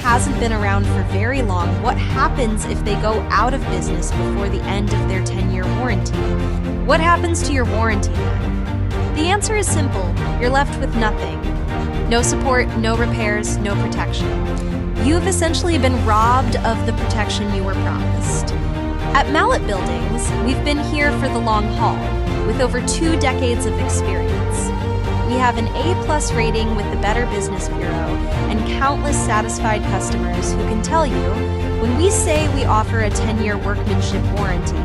hasn't been around for very long, what happens if they go out of business before the end of their 10-year warranty? What happens to your warranty then? The answer is simple. You're left with nothing. No support, no repairs, no protection. You've essentially been robbed of the protection you were promised. At Mallet Buildings, we've been here for the long haul, with over 2 decades of experience. We have an A+ rating with the Better Business Bureau and countless satisfied customers who can tell you, when we say we offer a 10-year workmanship warranty,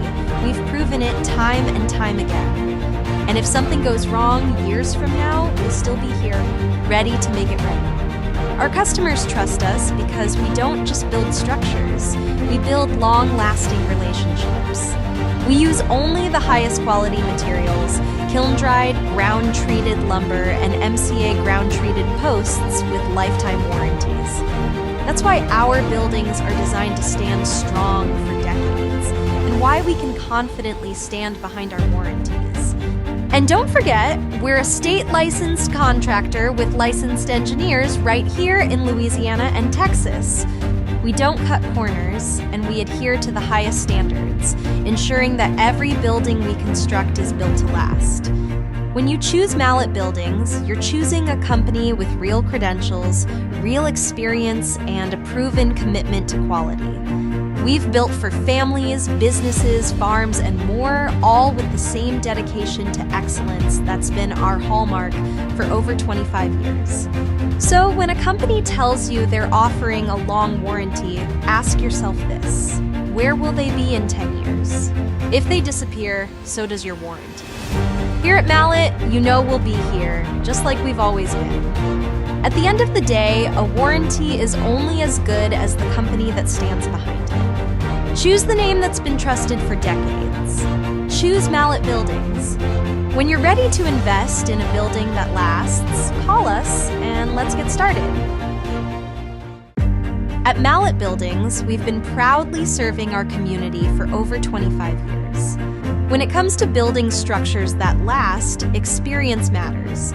we've proven it time and time again. And if something goes wrong years from now, we'll still be here, ready to make it right. Our customers trust us because we don't just build structures, we build long-lasting relationships. We use only the highest quality materials, kiln-dried, ground-treated lumber, and MCA ground-treated posts with lifetime warranties. That's why our buildings are designed to stand strong for decades, and why we can confidently stand behind our warranties. And don't forget, we're a state-licensed contractor with licensed engineers right here in Louisiana and Texas. We don't cut corners, and we adhere to the highest standards, ensuring that every building we construct is built to last. When you choose Mallet Buildings, you're choosing a company with real credentials, real experience, and a proven commitment to quality. We've built for families, businesses, farms, and more, all with the same dedication to excellence that's been our hallmark for over 25 years. So when a company tells you they're offering a long warranty, ask yourself this: where will they be in 10 years? If they disappear, so does your warranty. Here at Mallet, you know we'll be here, just like we've always been. At the end of the day, a warranty is only as good as the company that stands behind it. Choose the name that's been trusted for decades. Choose Mallet Buildings. When you're ready to invest in a building that lasts, call us and let's get started. At Mallet Buildings, we've been proudly serving our community for over 25 years. When it comes to building structures that last, experience matters.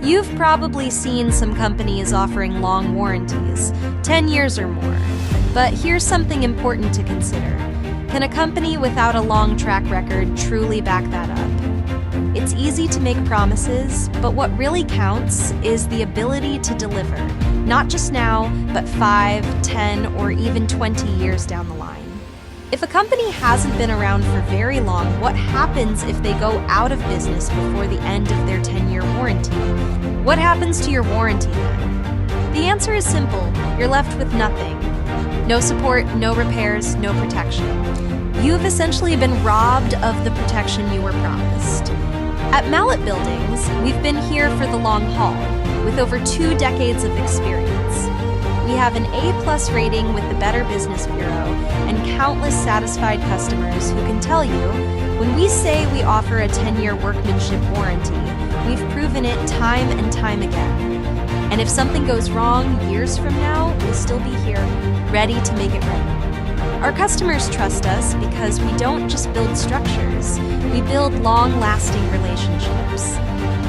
You've probably seen some companies offering long warranties, 10 years or more. But here's something important to consider. Can a company without a long track record truly back that up? It's easy to make promises, but what really counts is the ability to deliver, not just now, but 5, 10, or even 20 years down the line. If a company hasn't been around for very long, what happens if they go out of business before the end of their 10-year warranty? What happens to your warranty then? The answer is simple. You're left with nothing. No support, no repairs, no protection. You've essentially been robbed of the protection you were promised. At Mallet Buildings, we've been here for the long haul, with over 2 decades of experience. We have an A+ rating with the Better Business Bureau and countless satisfied customers who can tell you, when we say we offer a 10-year workmanship warranty, we've proven it time and time again. And if something goes wrong years from now, we'll still be here, ready to make it right. Our customers trust us because we don't just build structures, we build long-lasting relationships.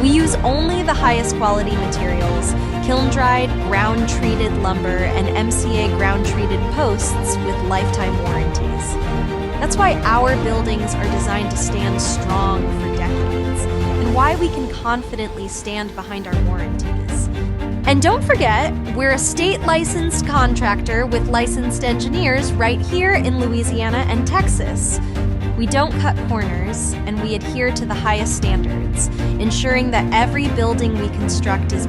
We use only the highest quality materials, kiln-dried, ground-treated lumber, and MCA ground-treated posts with lifetime warranties. That's why our buildings are designed to stand strong for decades, and why we can confidently stand behind our warranties. And don't forget, we're a state-licensed contractor with licensed engineers right here in Louisiana and Texas. We don't cut corners, and we adhere to the highest standards, ensuring that every building we construct is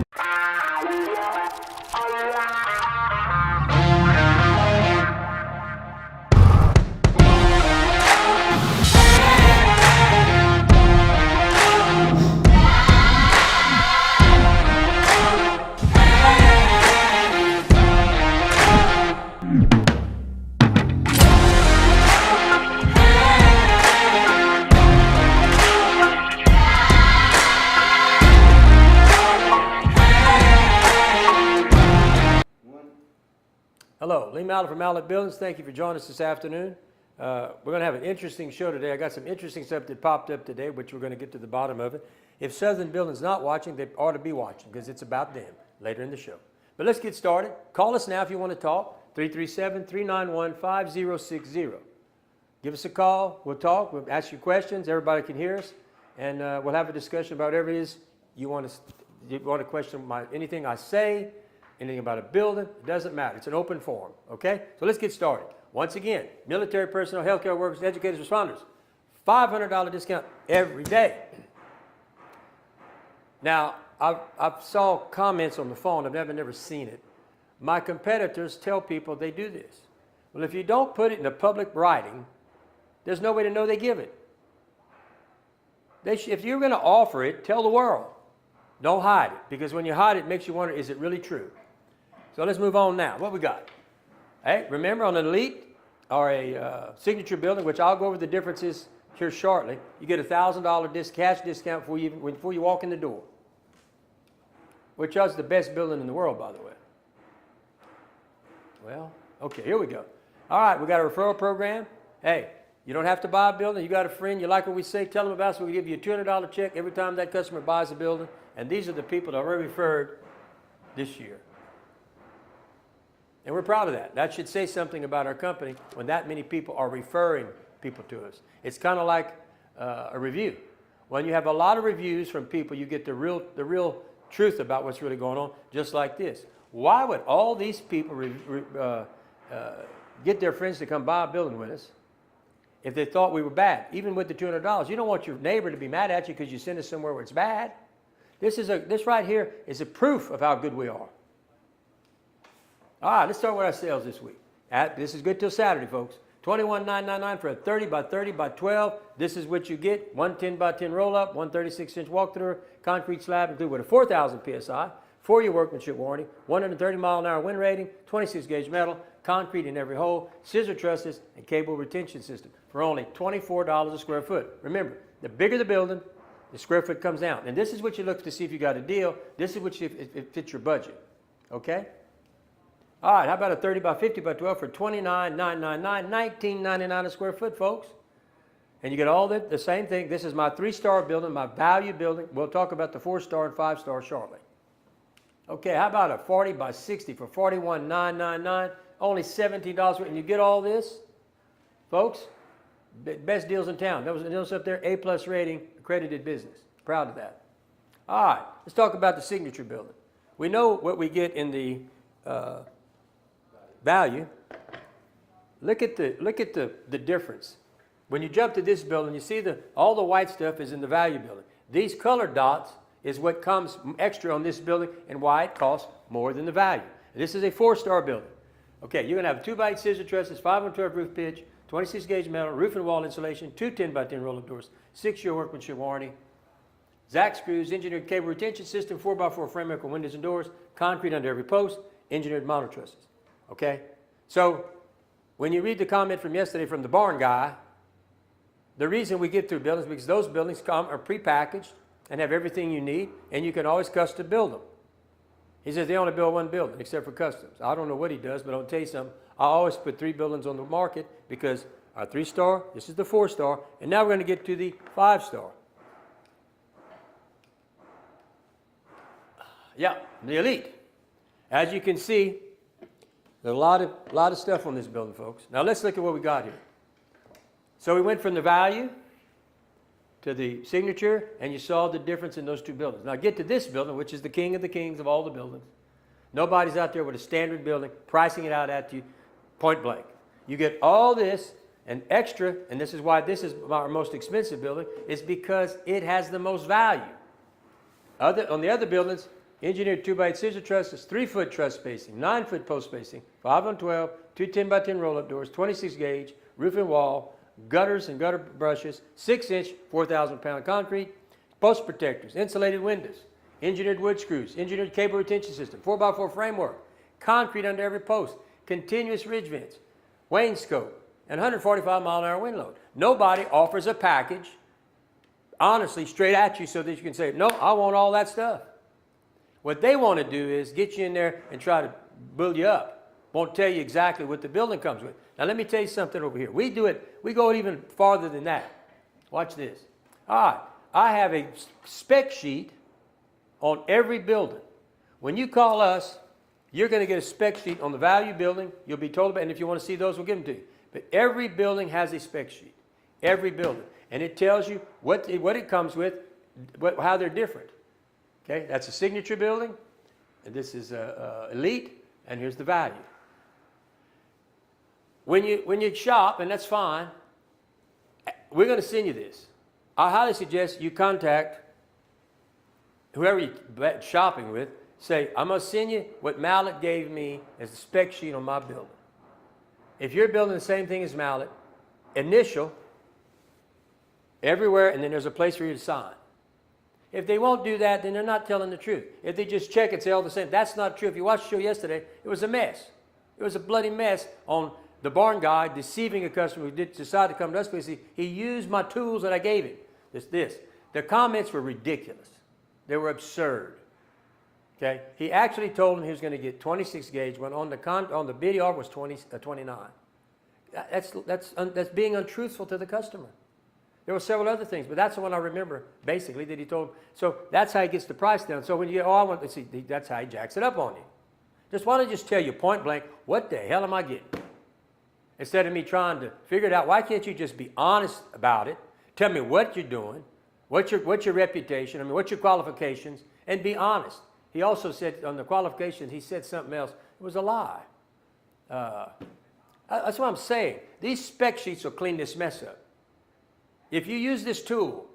Hello, Lee Mallet from Mallet Buildings. Thank you for joining us this afternoon. We're going to have an interesting show today. I got some interesting stuff that popped up today, which we're going to get to the bottom of it. If Southern Building's not watching, they ought to be watching because it's about them later in the show. But let's get started. Call us now if you want to talk. 337-391-5060. Give us a call. We'll talk. We'll ask you questions. Everybody can hear us. And we'll have a discussion about whatever it is you want to question anything I say, anything about a building. It doesn't matter. It's an open forum. Okay? So let's get started. Once again, military personnel, healthcare workers, educators, responders, $500 discount every day. Now, I saw comments on the phone. I've never seen it. My competitors tell people they do this. Well, if you don't put it in the public writing, there's no way to know they give it. If you're going to offer it, tell the world. Don't hide it, because when you hide it, it makes you wonder, is it really true? So let's move on now. What we got? Hey, remember on an Elite or a Signature building, which I'll go over the differences here shortly, you get a $1,000 cash discount before you walk in the door, which is the best building in the world, by the way. Well, okay, here we go. All right, we got a referral program. Hey, you don't have to buy a building. You got a friend, you like what we say, tell them about us. We'll give you a $200 check every time that customer buys a building. And these are the people that are already referred this year. And we're proud of that. That should say something about our company when that many people are referring people to us. It's kind of like a review. When you have a lot of reviews from people, you get the real truth about what's really going on, just like this. Why would all these people get their friends to come buy a building with us if they thought we were bad? Even with the $200, you don't want your neighbor to be mad at you because you send us somewhere where it's bad. This right here is a proof of how good we are. All right, let's start with our sales this week. This is good till Saturday, folks. $21,999 for a 30 by 30 by 12. This is what you get. One 10 by 10 roll-up, one 36-inch walk-through, concrete slab included with a 4,000 PSI, 4-year workmanship warranty, 130-mile-an-hour wind rating, 26-gauge metal, concrete in every hole, scissor trusses, and cable retention system for only $24 a square foot. Remember, the bigger the building, the square foot comes down. And this is what you look to see if you got a deal. This is what if it fits your budget. Okay? All right, how about a 30 by 50 by 12 for $29,999, $19.99 a square foot, folks. And you get all the same thing. This is my 3-star building, my value building. We'll talk about the 4-star and 5-star shortly. Okay, how about a 40 by 60 for $41,999, only $17, and you get all this, folks. Best deals in town. Those up there, A+ rating, accredited business. Proud of that. All right, let's talk about the Signature building. We know what we get in the value. Look at the difference. When you jump to this building, you see all the white stuff is in the value building. These colored dots is what comes extra on this building and why it costs more than the value. This is a 4-star building. Okay, you're going to have 2x8 scissor trusses, 5-on-12 roof pitch, 26-gauge metal, roof and wall insulation, 2 10 by 10 roll-up doors, 6-year workmanship warranty, Zack screws, engineered cable retention system, 4x4 framework with windows and doors, concrete under every post, engineered mounted trusses. Okay? So, when you read the comment from yesterday from the barn guy, the reason we get through buildings is because those buildings are prepackaged and have everything you need, and you can always custom build them. He says they only build one building, except for customs. I don't know what he does, but I'll tell you something. I always put 3 buildings on the market because our 3-star, this is the 4-star, and now we're going to get to the 5-star. Yeah, the Elite. As you can see, there's a lot of stuff on this building, folks. Now let's look at what we got here. So we went from the value to the Signature, and you saw the difference in those 2 buildings. Now get to this building, which is the king of the kings of all the buildings. Nobody's out there with a standard building pricing it out at you point blank. You get all this and extra, and this is why this is our most expensive building, is because it has the most value. On the other buildings, engineered 2x8 scissor trusses, 3-foot truss spacing, 9-foot post spacing, 5-on-12, 2 10 by 10 roll-up doors, 26 gauge, roof and wall, gutters and gutter brushes, 6-inch, 4,000-pound concrete, post protectors, insulated windows, engineered wood screws, engineered cable retention system, 4x4 framework, concrete under every post, continuous ridge vents, wainscot, and 145-mile-an-hour wind load. Nobody offers a package, honestly, straight at you so that you can say, no, I want all that stuff. What they want to do is get you in there and try to build you up. Won't tell you exactly what the building comes with. Now let me tell you something over here. We go even farther than that. Watch this. All right, I have a spec sheet on every building. When you call us, You're going to get a spec sheet on the value building. You'll be told about, and if you want to see those, we'll give them to you. But every building has a spec sheet. Every building. And it tells you what it comes with, how they're different. Okay, that's a signature building, and this is elite, and here's the value. When you shop, and that's fine, we're going to send you this. I highly suggest you contact whoever you're shopping with. Say, I'm going to send you what Mallet gave me as the spec sheet on my building. If you're building the same thing as Mallet, initial, everywhere, and then there's a place for you to sign. If they won't do that, then they're not telling the truth. If they just check and say all the same, that's not true. If you watched the show yesterday, it was a mess. It was a bloody mess on the barn guy deceiving a customer who decided to come to us because he used my tools that I gave him. The comments were ridiculous. They were absurd. Okay? He actually told him he was going to get 26 gauge when on the BDR was 29. That's being untruthful to the customer. There were several other things, but that's the one I remember, basically, that he told him. So that's how he gets the price down. So when you get, I want to see, that's how he jacks it up on you. Why don't I just tell you point blank, what the hell am I getting? Instead of me trying to figure it out, why can't you just be honest about it? Tell me what you're doing, what's your reputation, what's your qualifications, and be honest. He also said on the qualifications, he said something else. It was a lie. That's what I'm saying. These spec sheets will clean this mess up. If you use this tool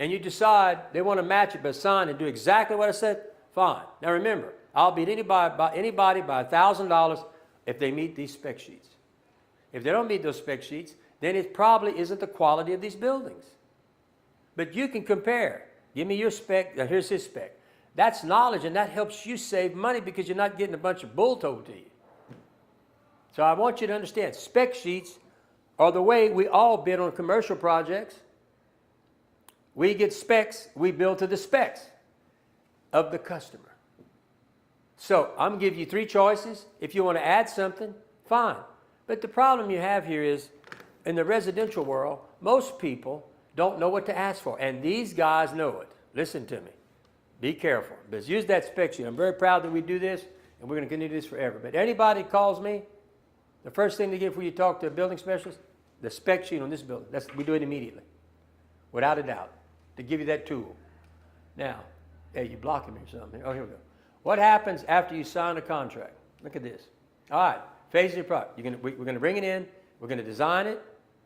and you decide they want to match it by sign and do exactly what I said, fine. Now remember, I'll beat anybody by $1,000 if they meet these spec sheets. If they don't meet those spec sheets, then it probably isn't the quality of these buildings. But you can compare. Give me your spec, here's his spec. That's knowledge, and that helps you save money because you're not getting a bunch of bull told to you. So I want you to understand, spec sheets are the way we all bid on commercial projects. We get specs, we build to the specs of the customer. So I'm going to give you 3 choices. If you want to add something, fine. But the problem you have here is, in the residential world, most people don't know what to ask for. And these guys know it. Listen to me. Be careful. But use that spec sheet. I'm very proud that we do this, and we're going to continue this forever. But anybody calls me, the first thing they get before you talk to a building specialist, the spec sheet on this building. We do it immediately, without a doubt, to give you that tool. Now, hey, you blocking me or something. Oh, here we go. What happens after you sign a contract? Look at this. All right, phase of your product. We're going to bring it in. We're going to design it.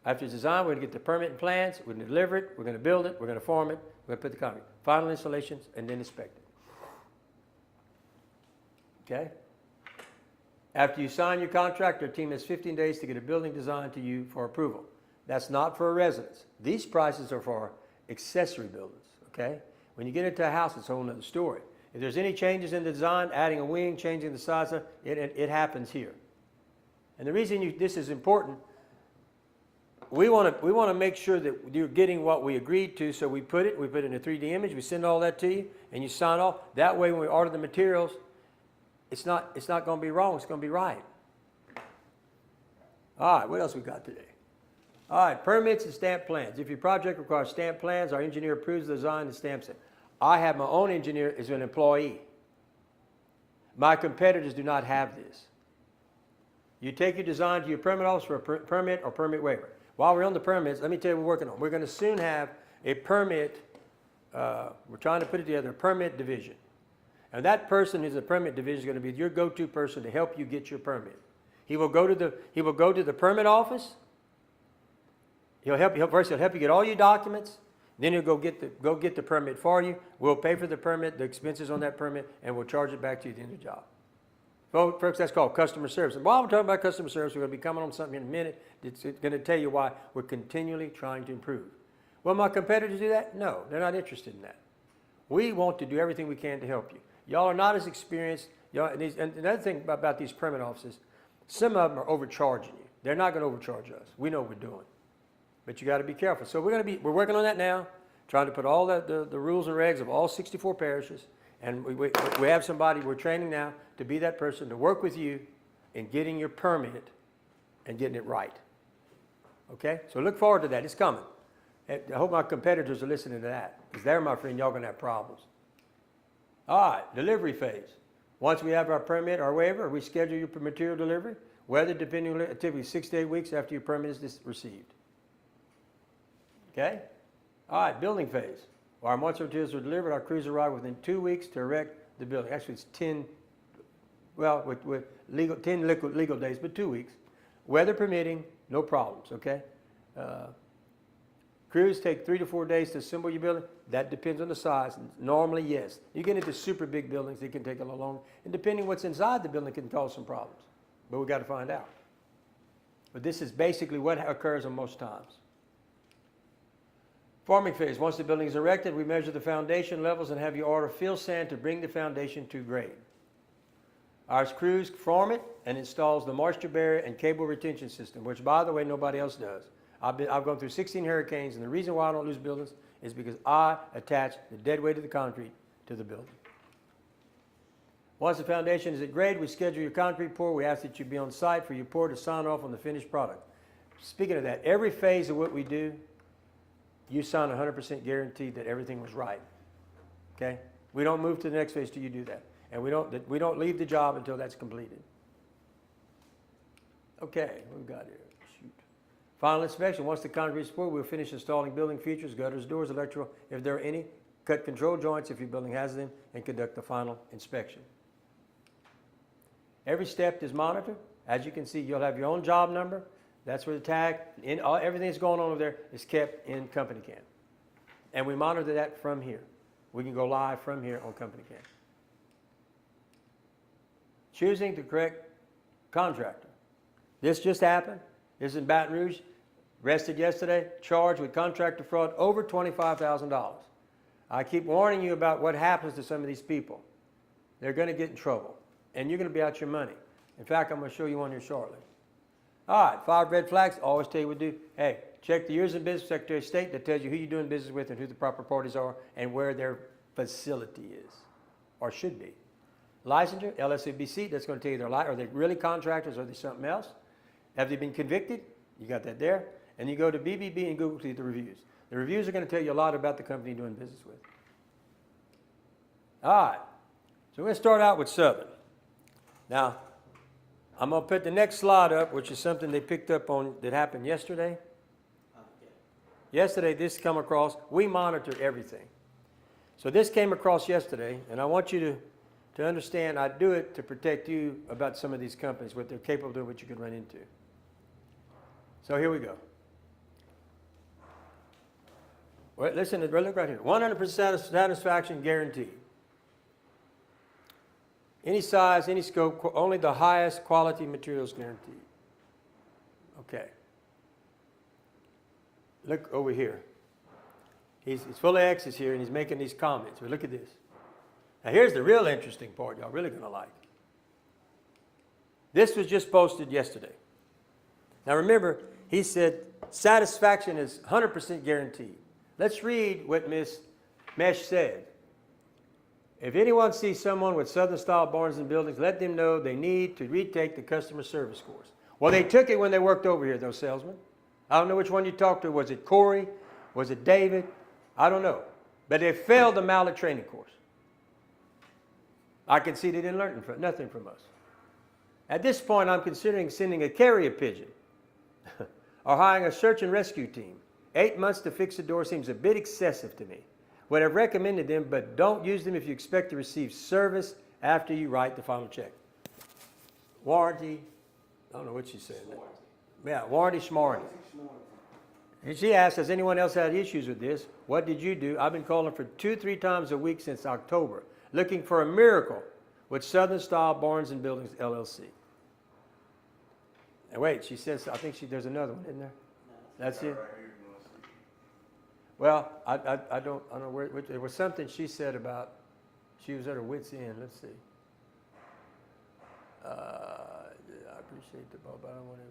After it's designed, we're going to get the permit and plans. We're going to deliver it. We're going to build it. We're going to form it. We're going to put the concrete. Final installations, and then inspect it. Okay? After you sign your contract, our team has 15 days to get a building designed to you for approval. That's not for a residence. These prices are for accessory buildings, okay? When you get into a house, it's a whole other story. If there's any changes in the design, adding a wing, changing the size of it happens here. And the reason this is important, we want to make sure that you're getting what we agreed to, so we put it in a 3D image, we send all that to you, and you sign off. That way when we order the materials, it's not going to be wrong, it's going to be right. All right, what else we got today? All right, permits and stamp plans. If your project requires stamp plans, our engineer approves the design and stamps it. I have my own engineer as an employee. My competitors do not have this. You take your design to your permit office for a permit or permit waiver. While we're on the permits, let me tell you what we're working on. We're going to soon have a permit, we're trying to put it together, a permit division. And that person who's a permit division is going to be your go-to person to help you get your permit. He will go to the permit office. He'll help you get all your documents. Then he'll go get the permit for you. We'll pay for the permit, the expenses on that permit, and we'll charge it back to you at the end of the job. Folks, that's called customer service. And while we're talking about customer service, we're going to be coming on something in a minute. It's going to tell you why we're continually trying to improve. Will my competitors do that? No, they're not interested in that. We want to do everything we can to help you. Y'all are not as experienced. And another thing about these permit offices, some of them are overcharging you. They're not going to overcharge us. We know what we're doing. But you got to be careful. So we're working on that now, trying to put all the rules and regs of all 64 parishes. And we have somebody we're training now to be that person to work with you in getting your permit and getting it right. Okay? So look forward to that. It's coming. And I hope my competitors are listening to that. Because there, my friend, y'all going to have problems. All right, delivery phase. Once we have our permit, our waiver, we schedule your material delivery, weather depending on typically 6 to 8 weeks after your permit is received. Okay? All right, building phase. Our once our materials are delivered, our crews arrive within 2 weeks to erect the building. Actually, it's 10, well, with legal, 10 legal days, but 2 weeks. Weather permitting, no problems, okay? Crews take 3 to 4 days to assemble your building. That depends on the size. Normally, yes. You get into super big buildings, it can take a little longer. And depending what's inside the building can cause some problems. But we got to find out. But this is basically what occurs on most times. Forming phase. Once the building is erected, we measure the foundation levels and have you order fill sand to bring the foundation to grade. Our crews form it and installs the moisture barrier and cable retention system, which, by the way, nobody else does. I've gone through 16 hurricanes, and the reason why I don't lose buildings is because I attach the dead weight of the concrete to the building. Once the foundation is at grade, we schedule your concrete pour. We ask that you be on site for your pour to sign off on the finished product. Speaking of that, every phase of what we do, you sign 100% guaranteed that everything was right. Okay? We don't move to the next phase till you do that. And we don't leave the job until that's completed. Okay, what we got here? Shoot. Final inspection. Once the concrete is poured, we'll finish installing building features, gutters, doors, electrical, if there are any, cut control joints if your building has them, and conduct the final inspection. Every step is monitored. As you can see, you'll have your own job number. That's where the tag, everything that's going on over there is kept in Company Cam. And we monitor that from here. We can go live from here on Company Cam. Choosing the correct contractor. This just happened. This is in Baton Rouge. Arrested yesterday, charged with contractor fraud over $25,000. I keep warning you about what happens to some of these people. They're going to get in trouble, and you're going to be out your money. In fact, I'm going to show you one here shortly. All right, 5 red flags. Always tell you what to do. Hey, check the years in business, Secretary of State, that tells you who you're doing business with and who the proper parties are and where their facility is or should be. Licensure, LSABC, that's going to tell you are they really contractors or are they something else? Have they been convicted? You got that there. And you go to BBB and Google to get the reviews. The reviews are going to tell you a lot about the company you're doing business with. All right, so we're going to start out with Southern. Now, I'm going to put the next slide up, which is something they picked up on that happened yesterday. Yesterday, this come across. We monitor everything. So this came across yesterday, and I want you to understand I do it to protect you about some of these companies, what they're capable of doing, what you could run into. So here we go. Well, listen, look right here. 100% satisfaction guaranteed. Any size, any scope, only the highest quality materials guaranteed. Okay. Look over here. He's full of X's here, and he's making these comments. But look at this. Now, here's the real interesting part y'all really going to like. This was just posted yesterday. Now, remember, he said satisfaction is 100% guaranteed. Let's read what Ms. Mesh said. If anyone sees someone with Southern-style barns and buildings, let them know they need to retake the customer service course. Well, they took it when they worked over here, those salesmen. I don't know which one you talked to. Was it Corey? Was it David? I don't know. But they failed the mallet training course. I can see they didn't learn nothing from us. At this point, I'm considering sending a carrier pigeon or hiring a search and rescue team. 8 months to fix a door seems a bit excessive to me. Would have recommended them, but don't use them if you expect to receive service after you write the final check. Warranty, I don't know what she said. Yeah, warranty, schmarty. And she asked, has anyone else had issues with this? What did you do? I've been calling for 2-3 times a week since October, looking for a miracle with Southern Style Barns and Buildings, LLC. And wait, she says, I think there's another one, isn't there? That's it? Well, I don't know where, there was something she said about, she was at her wit's end. Let's see. I appreciate the ball, but I don't want to.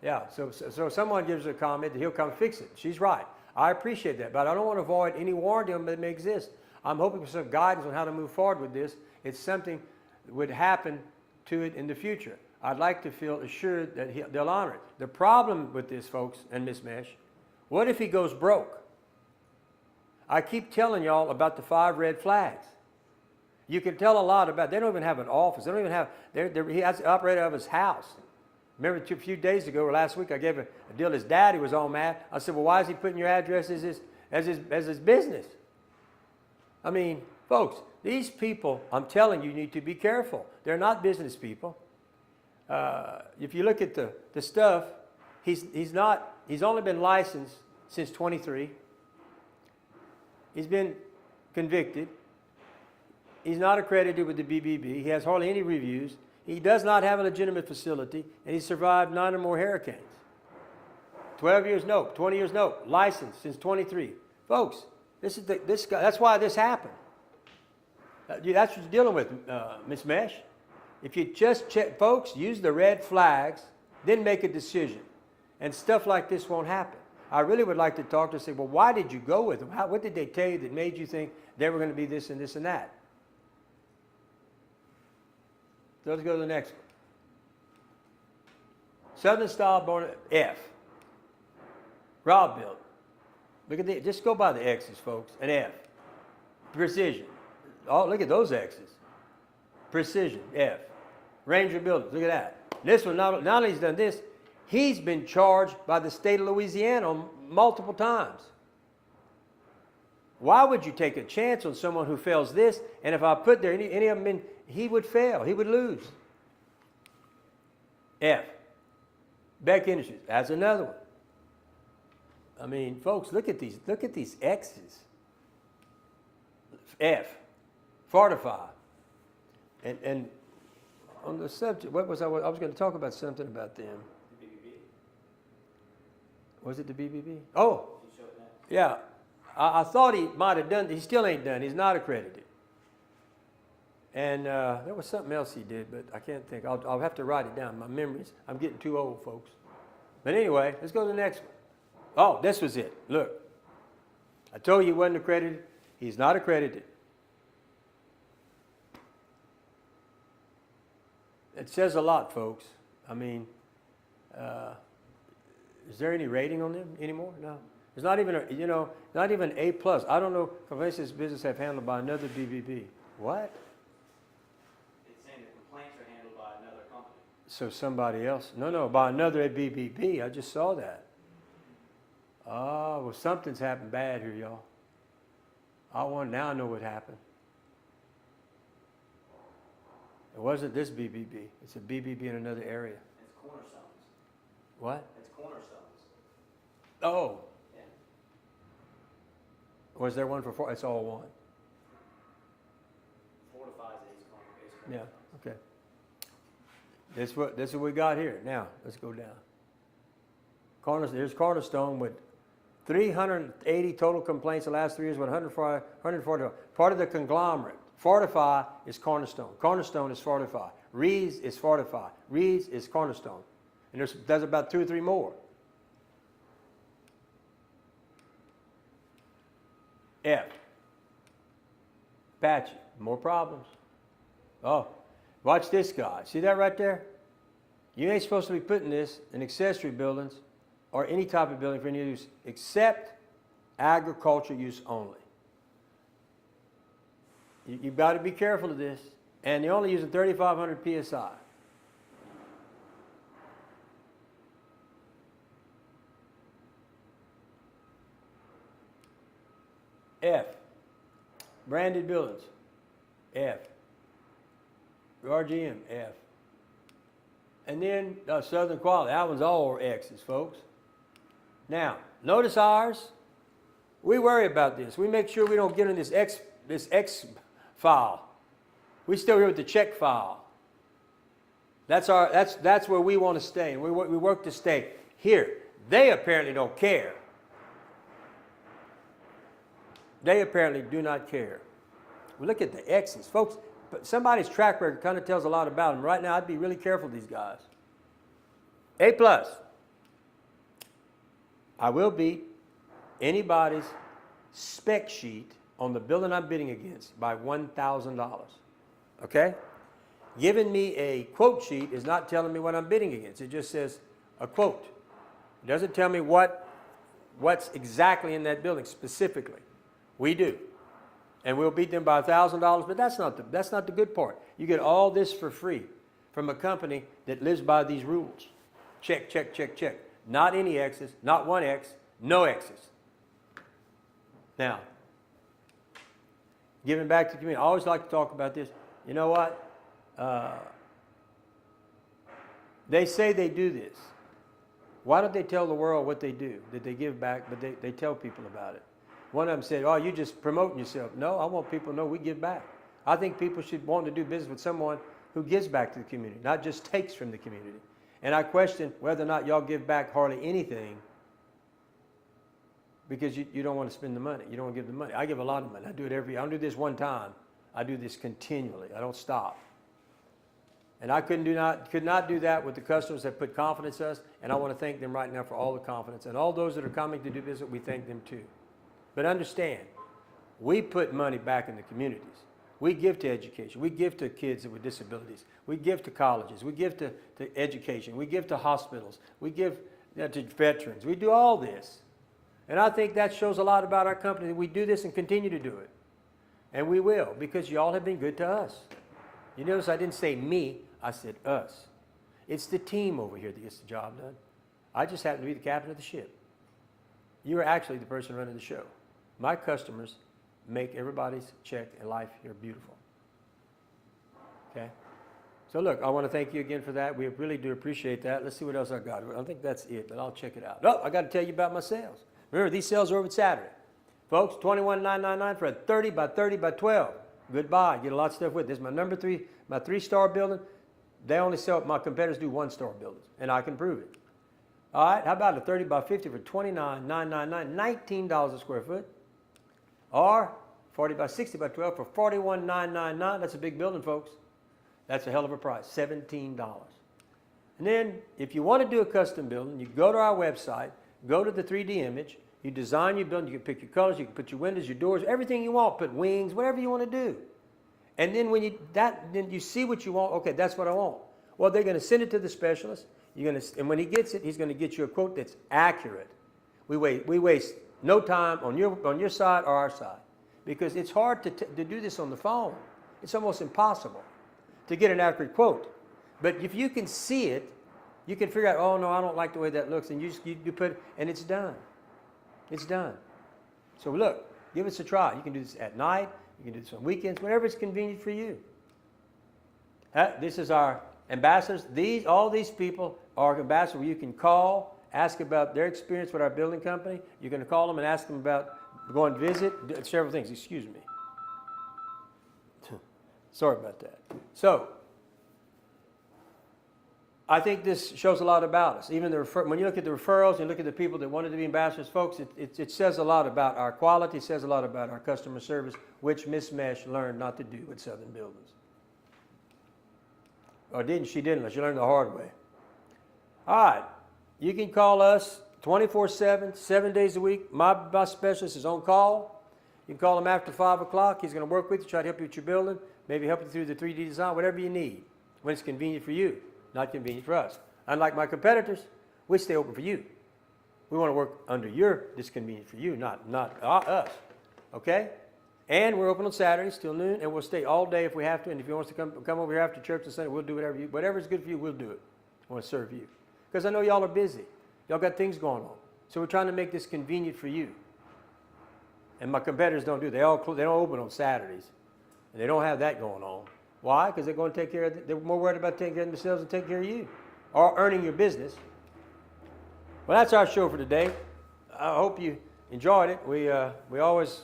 Yeah, so someone gives her a comment that he'll come fix it. She's right. I appreciate that, but I don't want to avoid any warranty that may exist. I'm hoping for some guidance on how to move forward with this. It's something that would happen to it in the future. I'd like to feel assured that they'll honor it. The problem with this, folks, and Ms. Mesh, what if he goes broke? I keep telling y'all about the 5 red flags. You can tell a lot about, they don't even have an office. They don't even have, he has to operate out of his house. Remember a few days ago or last week, I gave a deal. His daddy was all mad. I said, well, why is he putting your address as his business? I mean, folks, these people, I'm telling you, need to be careful. They're not business people. If you look at the stuff, he's only been licensed since 23. He's been convicted. He's not accredited with the BBB. He has hardly any reviews. He does not have a legitimate facility, and he survived 9 or more hurricanes. 12 years, no. 20 years, no. Licensed since 23. Folks, this guy. That's why this happened. That's what you're dealing with, Ms. Mesh. If you just check, folks, use the red flags, then make a decision, and stuff like this won't happen. I really would like to talk to say, well, why did you go with them? What did they tell you that made you think they were going to be this and this and that? So let's go to the next one. Southern style born F. Rob built. Look at the, just go by the X's, folks. An F. Precision. Oh, look at those X's. Precision. F. Ranger Buildings. Look at that. This one, not only he's done this, he's been charged by the state of Louisiana multiple times. Why would you take a chance on someone who fails this? And if I put there any of them in, he would fail. He would lose. F. Beck Industries. That's another one. I mean, folks, look at these X's. F. Fortify. And on the subject, what was I was going to talk about something about them. The BBB. Was it the BBB? Oh, yeah. I thought he might have done. He still ain't done. He's not accredited. And there was something else he did, but I can't think. I'll have to write it down. My memories. I'm getting too old, folks. But anyway, let's go to the next one. Oh, this was it. Look. I told you he wasn't accredited. He's not accredited. It says a lot, folks. I mean, is there any rating on them anymore? No. There's not even not even A+. I don't know if this business have handled by another BBB. What? It's saying the complaints are handled by another company. So somebody else? No, by another BBB. I just saw that. Oh, well, something's happened bad here, y'all. Now I know what happened. It wasn't this BBB. It's a BBB in another area. It's Cornerstones. What? It's Cornerstones. Oh. Yeah. Was there one for four? It's all one. Fortifies is Cornerstones. Yeah. Okay. This is what we got here. Now let's go down. Here's Cornerstone with 380 total complaints the last 3 years with 140. Part of the conglomerate. Fortify is Cornerstone. Cornerstone is Fortify. Reed's is Fortify. Reed's is Cornerstone. And there's about 2 or 3 more. F. Apache. More problems. Oh, watch this guy. See that right there? You ain't supposed to be putting this in accessory buildings or any type of building for any use except agriculture use only. You've got to be careful of this. And they're only using 3,500 PSI. F. Branded buildings. F. RGM. F. And then Southern Quality. That one's all X's, folks. Now, notice ours. We worry about this. We make sure we don't get in this X file. We still here with the check file. That's where we want to stay, and we work to stay here. They apparently don't care. They apparently do not care. We look at the X's, folks. But somebody's track record kind of tells a lot about them. Right now, I'd be really careful of these guys. A+. I will beat anybody's spec sheet on the building I'm bidding against by $1,000. Okay? Giving me a quote sheet is not telling me what I'm bidding against. It just says a quote. It doesn't tell me what's exactly in that building specifically. We do. And we'll beat them by $1,000, but that's not the good part. You get all this for free from a company that lives by these rules. Check, check, check, check. Not any X's, not one X, no X's. Now, giving back to the community. I always like to talk about this. You know what? They say they do this. Why don't they tell the world what they do? That they give back, but they tell people about it. One of them said, oh, you're just promoting yourself. No, I want people to know we give back. I think people should want to do business with someone who gives back to the community, not just takes from the community. And I question whether or not y'all give back hardly anything because you don't want to spend the money. You don't want to give the money. I give a lot of money. I don't do this one time. I do this continually. I don't stop. And I could not do that with the customers that put confidence in us, and I want to thank them right now for all the confidence. And all those that are coming to do business, we thank them too. But understand, we put money back in the communities. We give to education. We give to kids with disabilities. We give to colleges. We give to education. We give to hospitals. We give to veterans. We do all this. And I think that shows a lot about our company that we do this and continue to do it. And we will, because y'all have been good to us. You notice I didn't say me, I said us. It's the team over here that gets the job done. I just happen to be the captain of the ship. You are actually the person running the show. My customers make everybody's check and life here beautiful. Okay? So look, I want to thank you again for that. We really do appreciate that. Let's see what else I got. I think that's it, but I'll check it out. Oh, I got to tell you about my sales. Remember, these sales are over Saturday. Folks, $21,999 for a 30 by 30 by 12. Goodbye. Get a lot of stuff with it. This is my number 3, my 3-star building. They only sell, my competitors do 1-star buildings, and I can prove it. All right, how about a 30 by 50 for $29,999, $19 a square foot? Or 40 by 60 by 12 for $41,999. That's a big building, folks. That's a hell of a price, $17. And then, if you want to do a custom building, you go to our website, go to the 3D image, you design your building, you can pick your colors, you can put your windows, your doors, everything you want, put wings, whatever you want to do. And then then you see what you want, okay, that's what I want. Well, they're going to send it to the specialist. And when he gets it, he's going to get you a quote that's accurate. We waste no time on your side or our side, because it's hard to do this on the phone. It's almost impossible to get an accurate quote. But if you can see it, you can figure out, oh no, I don't like the way that looks, and you put it, and it's done. It's done. So look, give us a try. You can do this at night. You can do this on weekends, whenever it's convenient for you. This is our ambassadors. All these people are ambassadors where you can call, ask about their experience with our building company. You're going to call them and ask them about going to visit, several things. Excuse me. Sorry about that. So, I think this shows a lot about us. Even when you look at the referrals, you look at the people that wanted to be ambassadors, folks, it says a lot about our quality, it says a lot about our customer service, which Miss Mesh learned not to do with Southern Buildings. Or she didn't. She learned the hard way. All right. You can call us 24/7, 7 days a week. My specialist is on call. You can call him after 5 o'clock. He's going to work with you, try to help you with your building, maybe help you through the 3D design, whatever you need, when it's convenient for you, not convenient for us. Unlike my competitors, we stay open for you. We want to work under your disconvenience for you, not us. Okay? And we're open on Saturdays till noon, and we'll stay all day if we have to. And if you want us to come over here after church on Sunday, we'll do whatever is good for you, we'll do it. I want to serve you. Because I know y'all are busy. Y'all got things going on. So we're trying to make this convenient for you. And my competitors don't do it. They don't open on Saturdays. And they don't have that going on. Why? Because they're going to take care of they're more worried about taking care of themselves than taking care of you. Or earning your business. Well, that's our show for today. I hope you enjoyed it. We always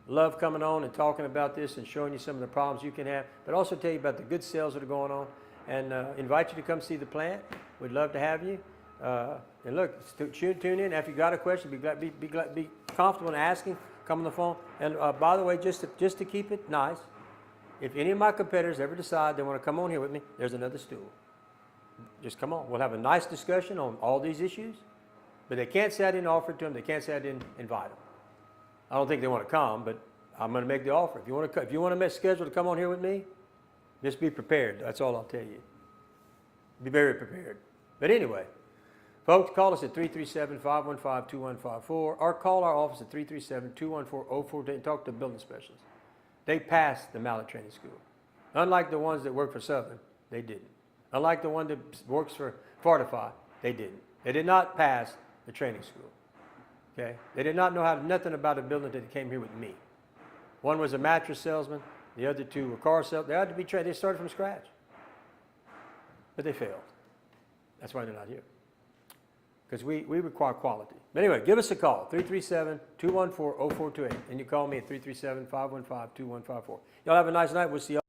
love coming on and talking about this and showing you some of the problems you can have, but also tell you about the good sales that are going on, and invite you to come see the plant. We'd love to have you. And look, tune in. If you got a question, be comfortable in asking. Come on the phone. And by the way, just to keep it nice, if any of my competitors ever decide they want to come on here with me, there's another stool. Just come on. We'll have a nice discussion on all these issues, but they can't say I didn't offer it to them. They can't say I didn't invite them. I don't think they want to come, but I'm going to make the offer. If you want to make a schedule to come on here with me, just be prepared. That's all I'll tell you. Be very prepared. But anyway, folks, call us at 337-515-2154 or call our office at 337-214-0410 and talk to the building specialist. they passed the Mallet Training School. Unlike the ones that work for Southern, they didn't. Unlike the one that works for Fortify, they didn't. They did not pass the training school. Okay? They did not know nothing about a building until they came here with me. One was a mattress salesman. The other two were car salesmen. They had to be trained. They started from scratch. But they failed. That's why they're not here. Because we require quality. But anyway, give us a call, 337-214-0428. And you call me at 337-515-2154. Y'all have a nice night. We'll see y'all.